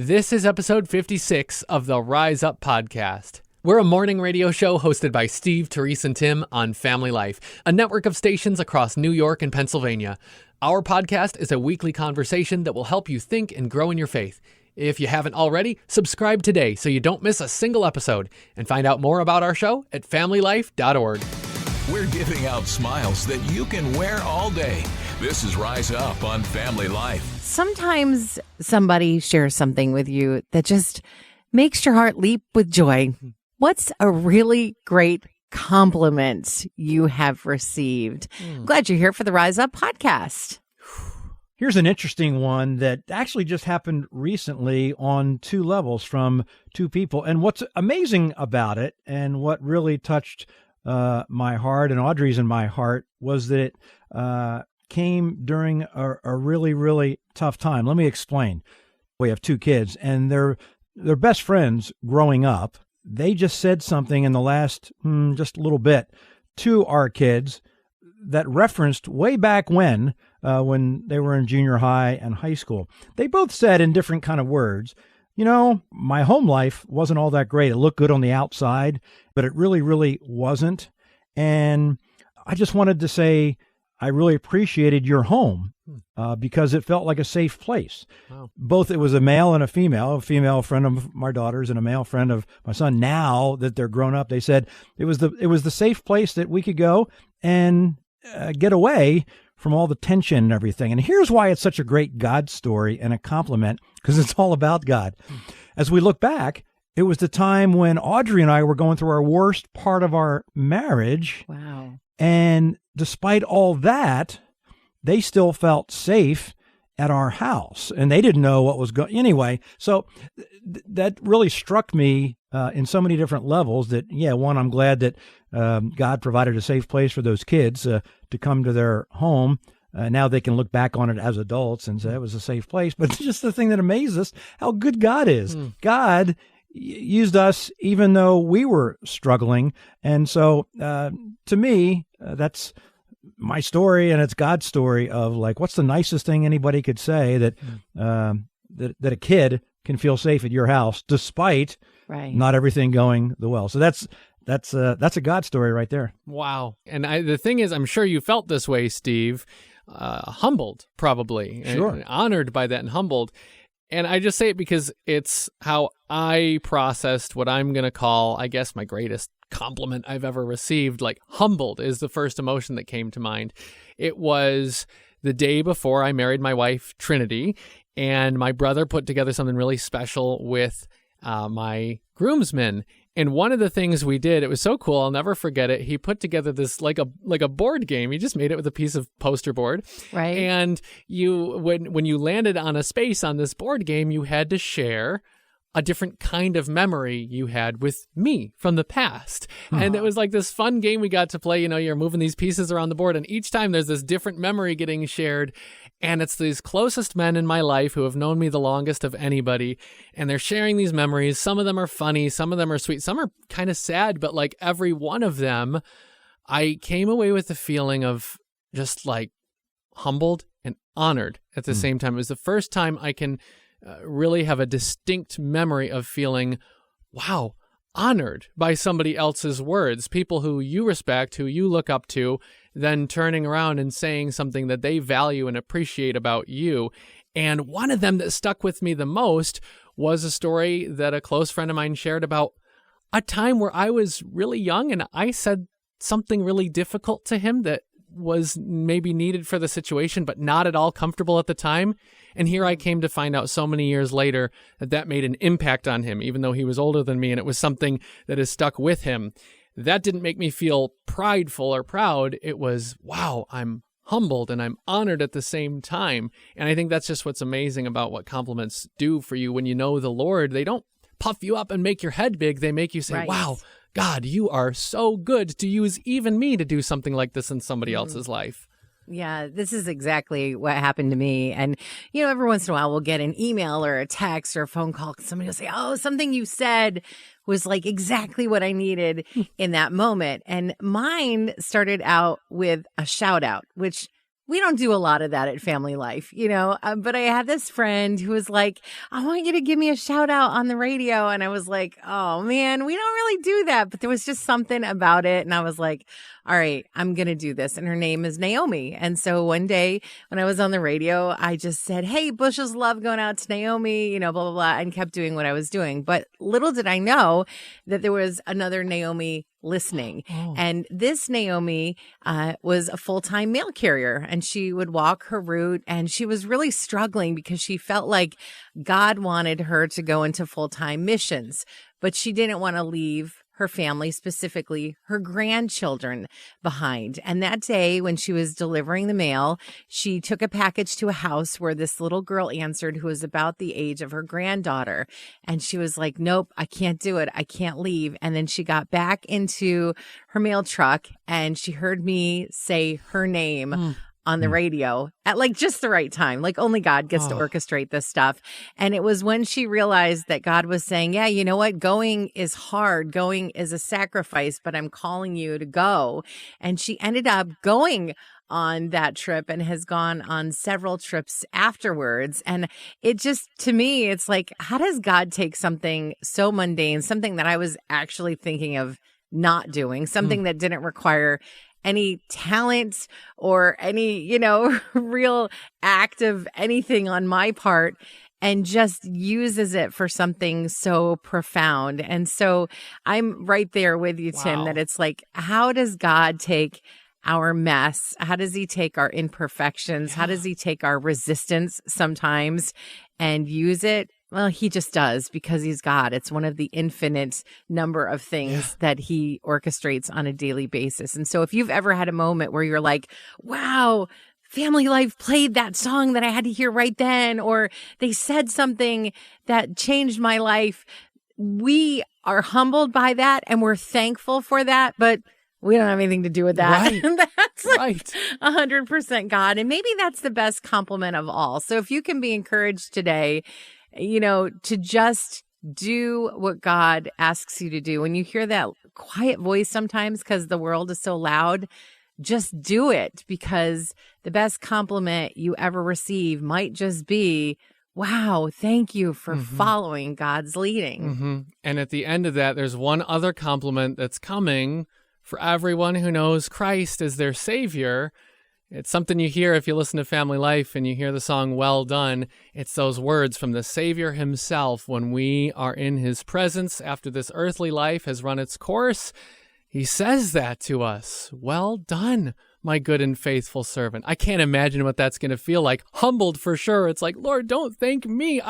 This is episode 56 of the Rise Up podcast. We're a morning radio show hosted by Steve, Terese, and Tim on Family Life, a network of stations across New York and Pennsylvania. Our podcast is a weekly conversation that will help you think and grow in your faith. If you haven't already, subscribe today so you don't miss a single episode, and find out more about our show at familylife.org. We're giving out smiles that you can wear all day. This is Rise Up on Family Life. Sometimes somebody shares something with you that just makes your heart leap with joy. What's a really great compliment you have received? Glad you're here for the Rise Up podcast. Here's an interesting one that actually just happened recently on two levels from two people. And what's amazing about it, and what really touched my heart and Audrey's and my heart, was that it came during a really, really tough time. Let me explain. We have two kids, and they're best friends growing up. They just said something in the last just a little bit to our kids that referenced way back when they were in junior high and high school. They both said in different kind of words, you know, my home life wasn't all that great. It looked good on the outside, but it really, really wasn't. And I just wanted to say, I really appreciated your home because it felt like a safe place. Wow. Both, it was a male and a female friend of my daughters and a male friend of my son. Now that they're grown up, they said it was the safe place that we could go and get away from all the tension and everything. And here's why it's such a great God story and a compliment, because it's all about God. As we look back, it was the time when Audrey and I were going through our worst part of our marriage. Wow. And despite all that, they still felt safe at our house, and they didn't know what was going anyway. So that really struck me in so many different levels that, one, I'm glad that God provided a safe place for those kids to come to their home. Now they can look back on it as adults and say it was a safe place. But just the thing that amazes us, how good God is. God used us even though we were struggling. And so to me, that's my story, and it's God's story of, like, what's the nicest thing anybody could say that that a kid can feel safe at your house despite not everything going the well. So that's a God story right there. Wow. And the thing is, I'm sure you felt this way, Steve, humbled probably, Sure. and honored by that and humbled. And I just say it because it's how I processed what I'm going to call, I guess, my greatest compliment I've ever received. Like, humbled is the first emotion that came to mind. It was the day before I married my wife, Trinity, and my brother put together something really special with my groomsmen. And one of the things we did, it was so cool, I'll never forget it. He put together this like a board game. He just made it with a piece of poster board. Right. And when you landed on a space on this board game, you had to share a different kind of memory you had with me from the past. And it was like this fun game we got to play. You know, you're moving these pieces around the board, and each time there's this different memory getting shared. And it's these closest men in my life who have known me the longest of anybody. And they're sharing these memories. Some of them are funny. Some of them are sweet. Some are kind of sad. But like every one of them, I came away with the feeling of just like humbled and honored at the same time. It was the first time I can really have a distinct memory of feeling, wow, honored by somebody else's words, people who you respect, who you look up to, then turning around and saying something that they value and appreciate about you. And one of them that stuck with me the most was a story that a close friend of mine shared about a time where I was really young and I said something really difficult to him that was maybe needed for the situation, but not at all comfortable at the time. And here I came to find out so many years later that made an impact on him, even though he was older than me, and it was something that has stuck with him. That didn't make me feel prideful or proud. It was, wow, I'm humbled and I'm honored at the same time. And I think that's just what's amazing about what compliments do for you when you know the Lord. They don't puff you up and make your head big. They make you say, wow, God, you are so good to use even me to do something like this in somebody else's life. Yeah, this is exactly what happened to me. And, you know, every once in a while we'll get an email or a text or a phone call. Somebody will say, oh, something you said was like exactly what I needed in that moment. And mine started out with a shout out, which we don't do a lot of that at Family Life, but I had this friend who was like, I want you to give me a shout out on the radio. And I was like, oh man, we don't really do that. But there was just something about it. And I was like, all right, I'm going to do this. And her name is Naomi. And so one day when I was on the radio, I just said, hey, bushels of love going out to Naomi, blah, blah, blah, and kept doing what I was doing. But little did I know that there was another Naomi listening. Oh. And this Naomi was a full-time mail carrier, and she would walk her route, and she was really struggling because she felt like God wanted her to go into full-time missions, but she didn't want to leave her family, specifically her grandchildren, behind. And that day when she was delivering the mail, she took a package to a house where this little girl answered who was about the age of her granddaughter. And she was like, nope, I can't do it. I can't leave. And then she got back into her mail truck and she heard me say her name on the radio at like just the right time. Like only God gets to orchestrate this stuff. And it was when she realized that God was saying, yeah, you know what? Going is hard. Going is a sacrifice, but I'm calling you to go. And she ended up going on that trip and has gone on several trips afterwards. And it just, to me, it's like, how does God take something so mundane, something that I was actually thinking of not doing, something that didn't require any talent or any, real act of anything on my part, and just uses it for something so profound. And so I'm right there with you, Tim, that it's like, how does God take our mess? How does he take our imperfections? How does he take our resistance sometimes and use it? Well, he just does, because he's God. It's one of the infinite number of things that he orchestrates on a daily basis. And so if you've ever had a moment where you're like, wow, Family Life played that song that I had to hear right then, or they said something that changed my life, we are humbled by that and we're thankful for that, but we don't have anything to do with that. Right. That's right. 100% God. And maybe that's the best compliment of all. So if you can be encouraged today, to just do what God asks you to do. When you hear that quiet voice sometimes because the world is so loud, just do it, because the best compliment you ever receive might just be, wow, thank you for following God's leading. And at the end of that, there's one other compliment that's coming for everyone who knows Christ as their Savior. It's something you hear if you listen to Family Life and you hear the song Well Done. It's those words from the Savior himself when we are in his presence after this earthly life has run its course. He says that to us. Well done, my good and faithful servant. I can't imagine what that's going to feel like. Humbled for sure. It's like, Lord, don't thank me.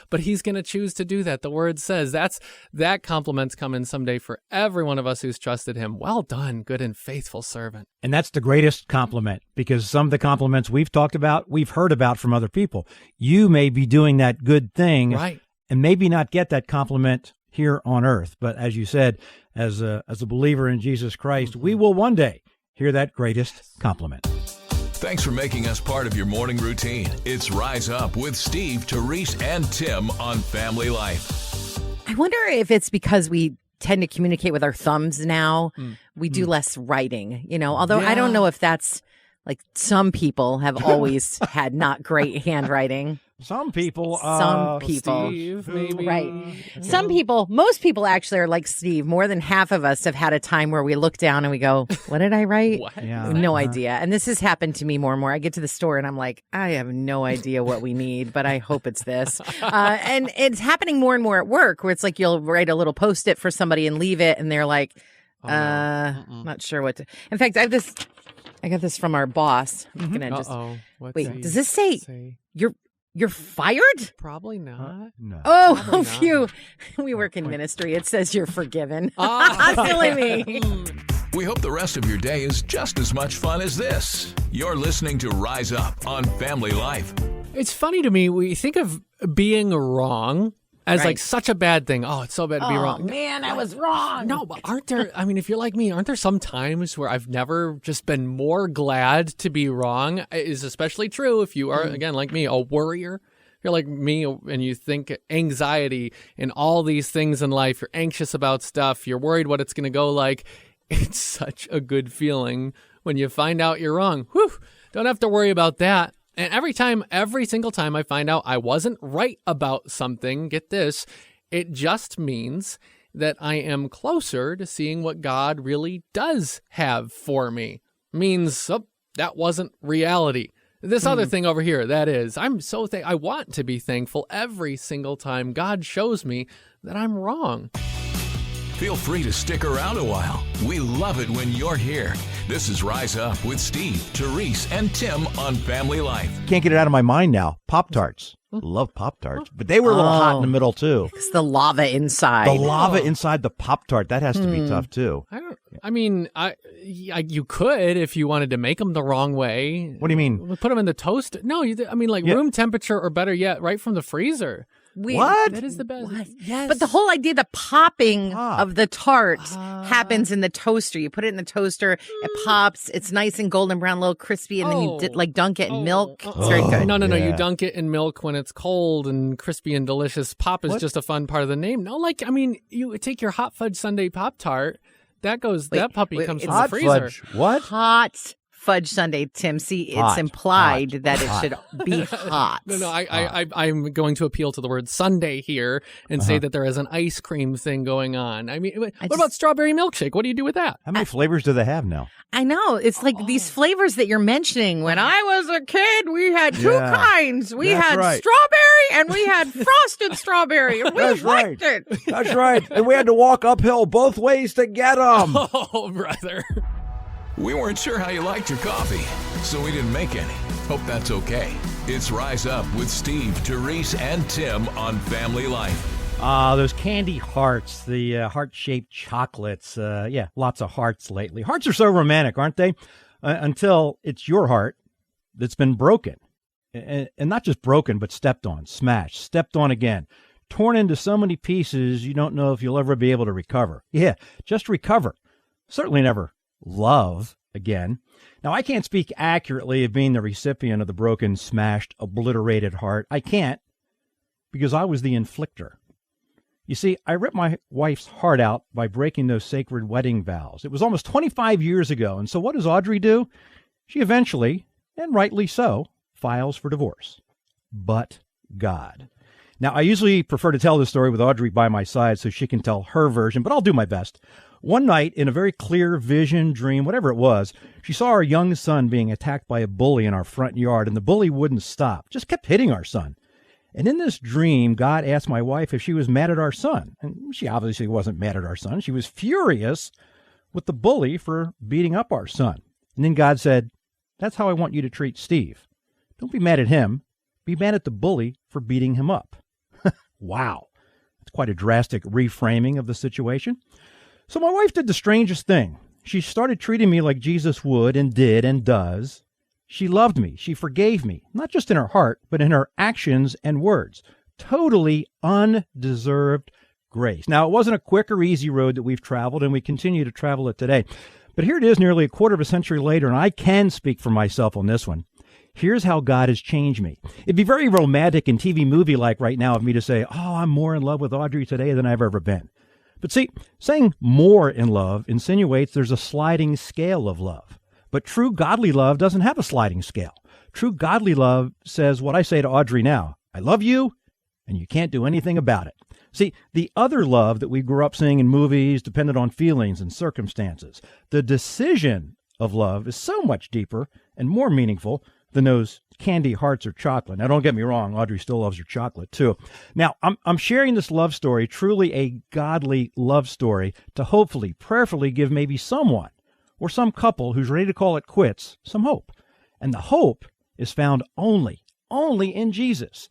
But he's going to choose to do that. The word says that compliment's coming someday for every one of us who's trusted him. Well done, good and faithful servant. And that's the greatest compliment, because some of the compliments we've talked about, we've heard about from other people. You may be doing that good thing, right, and maybe not get that compliment here on earth. But as you said, as a believer in Jesus Christ, we will one day hear that greatest compliment. Thanks for making us part of your morning routine. It's Rise Up with Steve, Terese, and Tim on Family Life. I wonder if it's because we tend to communicate with our thumbs now. We do less writing, although I don't know if that's like some people have always had not great handwriting. Some people. Steve, maybe. Right. Some people, most people actually are like Steve. More than half of us have had a time where we look down and we go, what did I write? Yeah. No idea. And this has happened to me more and more. I get to the store and I'm like, I have no idea what we need, but I hope it's this. And it's happening more and more at work, where it's like you'll write a little Post-it for somebody and leave it, and they're like, not sure what to. In fact, I got this from our boss. I'm gonna just wait. Does this say you're fired? Probably not. No. Oh, phew. We work in ministry. It says you're forgiven. Silly me. We hope the rest of your day is just as much fun as this. You're listening to Rise Up on Family Life. It's funny to me, we think of being wrong as like such a bad thing. Oh, it's so bad to be wrong. Man, I was wrong. No, but aren't there, if you're like me, aren't there some times where I've never just been more glad to be wrong? It is especially true if you are, again, like me, a worrier. If you're like me and you think anxiety and all these things in life, you're anxious about stuff, you're worried what it's going to go like. It's such a good feeling when you find out you're wrong. Whew. Don't have to worry about that. And every single time I find out I wasn't right about something, get this, it just means that I am closer to seeing what God really does have for me. Means, that wasn't reality. This other thing over here, that is, I'm so I want to be thankful every single time God shows me that I'm wrong. Feel free to stick around a while. We love it when you're here. This is Rise Up with Steve, Terese, and Tim on Family Life. Can't get it out of my mind now. Pop-Tarts. Love Pop-Tarts. But they were a little hot in the middle, too. It's the lava inside. The lava inside the Pop-Tart. That has to be tough, too. You could if you wanted to make them the wrong way. What do you mean? Put them in the toast. No, room temperature, or better yet, right from the freezer. What? That is the best. What? Yes. But the whole idea, the popping of the tart happens in the toaster. You put it in the toaster, it pops. It's nice and golden brown, a little crispy, and then you dunk it in milk. It's very good. No. You dunk it in milk when it's cold and crispy and delicious. Pop is just a fun part of the name. No, you take your hot fudge sundae Pop-Tart. That puppy comes from the freezer. Fudge. What? Hot fudge sundae, Tim. See, it's implied that it should be hot. No, I'm going to appeal to the word sundae here and say that there is an ice cream thing going on. What about strawberry milkshake? What do you do with that? How many flavors do they have now? I know. It's like these flavors that you're mentioning. When I was a kid, we had two kinds. We had strawberry and we had frosted strawberry. And we liked it. That's right. And we had to walk uphill both ways to get them. Oh, brother. We weren't sure how you liked your coffee, so we didn't make any. Hope that's okay. It's Rise Up with Steve, Terese, and Tim on Family Life. Those candy hearts, the heart-shaped chocolates. Lots of hearts lately. Hearts are so romantic, aren't they? Until it's your heart that's been broken. And not just broken, but stepped on, smashed, stepped on again. Torn into so many pieces, you don't know if you'll ever be able to recover. Yeah, just recover. Certainly never love again. Now, I can't speak accurately of being the recipient of the broken, smashed, obliterated heart. I can't, because I was the inflictor. You see, I ripped my wife's heart out by breaking those sacred wedding vows. It was almost 25 years ago, and so what does Audrey do? She eventually, and rightly so, files for divorce. But God. Now, I usually prefer to tell this story with Audrey by my side so she can tell her version, but I'll do my best. One night, in a very clear vision, dream, whatever it was, she saw our young son being attacked by a bully in our front yard, and the bully wouldn't stop, just kept hitting our son. And in this dream, God asked my wife if she was mad at our son. And she obviously wasn't mad at our son. She was furious with the bully for beating up our son. And then God said, "That's how I want you to treat Steve. Don't be mad at him. Be mad at the bully for beating him up." Wow. That's quite a drastic reframing of the situation. So my wife did the strangest thing. She started treating me like Jesus would and did and does. She loved me. She forgave me, not just in her heart, but in her actions and words. Totally undeserved grace. Now, it wasn't a quick or easy road that we've traveled, and we continue to travel it today. But here it is nearly a quarter of a century later, and I can speak for myself on this one. Here's how God has changed me. It'd be very romantic and TV movie-like right now of me to say, I'm more in love with Audrey today than I've ever been. But see, saying more in love insinuates there's a sliding scale of love. But true godly love doesn't have a sliding scale. True godly love says what I say to Audrey now. I love you, and you can't do anything about it. See, the other love that we grew up seeing in movies depended on feelings and circumstances. The decision of love is so much deeper and more meaningful than those candy hearts or chocolate. Now, don't get me wrong. Audrey still loves her chocolate, too. Now, I'm sharing this love story, truly a godly love story, to hopefully, prayerfully give maybe someone or some couple who's ready to call it quits some hope. And the hope is found only in Jesus.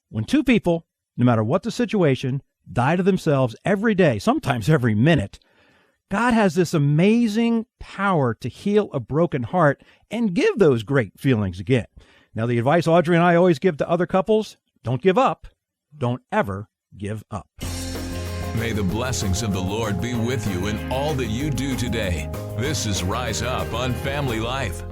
When two people, no matter what the situation, die to themselves every day, sometimes every minute, God has this amazing power to heal a broken heart and give those great feelings again. Now, the advice Audrey and I always give to other couples, don't give up. Don't ever give up. May the blessings of the Lord be with you in all that you do today. This is Rise Up on Family Life.